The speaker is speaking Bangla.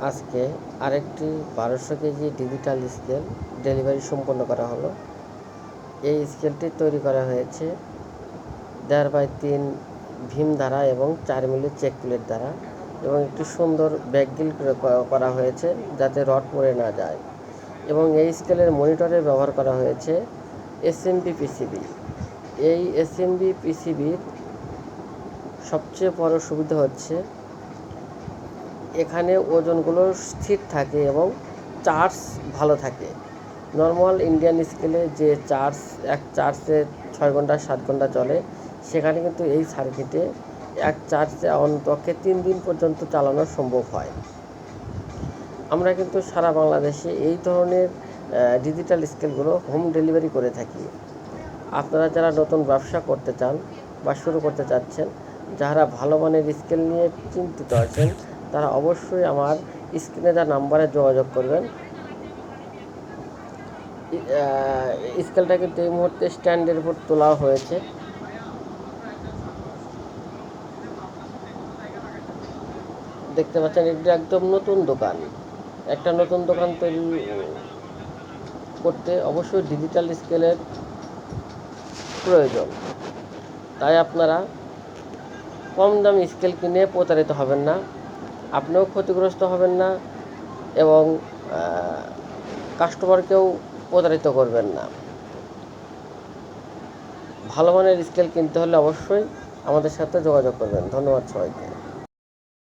আজকে আরেকটি 1200 কেজি ডিজিটাল স্কেল ডেলিভারি সম্পন্ন করা হলো। এই স্কেলটি তৈরি করা হয়েছে 1.5x3 ভীম দ্বারা এবং 4 মিলি চেক প্লেট দ্বারা, এবং একটি সুন্দর ব্যাকগিল করা হয়েছে যাতে রড পড়ে না যায়। এবং এই স্কেলের মনিটরে ব্যবহার করা হয়েছে এসএমবি পিসিবি। এই এসএমবি পিসিবির সবচেয়ে বড় সুবিধা হচ্ছে এখানে ওজনগুলো স্থির থাকে এবং চার্জ ভালো থাকে। নর্মাল ইন্ডিয়ান স্কেলে যে এক চার্জে 6 ঘন্টা 7 ঘন্টা চলে, সেখানে কিন্তু এই সার্কিটে এক চার্জে অন্তপক্ষে 3 দিন পর্যন্ত চালানো সম্ভব হয়। আমরা কিন্তু সারা বাংলাদেশে এই ধরনের ডিজিটাল স্কেলগুলো হোম ডেলিভারি করে থাকি। আপনারা যারা নতুন ব্যবসা করতে চান বা শুরু করতে চাচ্ছেন, যারা ভালো মানের স্কেল নিয়ে চিন্তিত আছেন, তারা অবশ্যই আমার স্ক্রিনে দেওয়া নাম্বারে যোগাযোগ করবেন। স্কেলটা কিন্তু এই মুহূর্তে স্ট্যান্ডের উপর তোলা হয়েছে। দেখতে পাচ্ছেন, এটা একদম নতুন দোকান। একটা নতুন দোকান তৈরি করতে অবশ্যই ডিজিটাল স্কেলের প্রয়োজন। তাই আপনারা কম দামি স্কেল কিনে প্রতারিত হবেন না, আপনিও ক্ষতিগ্রস্ত হবেন না, এবং কাস্টমারকেও প্রতারিত করবেন না। ভালো মানের স্কেল কিনতে হলে অবশ্যই আমাদের সাথে যোগাযোগ করবেন। ধন্যবাদ সবাইকে।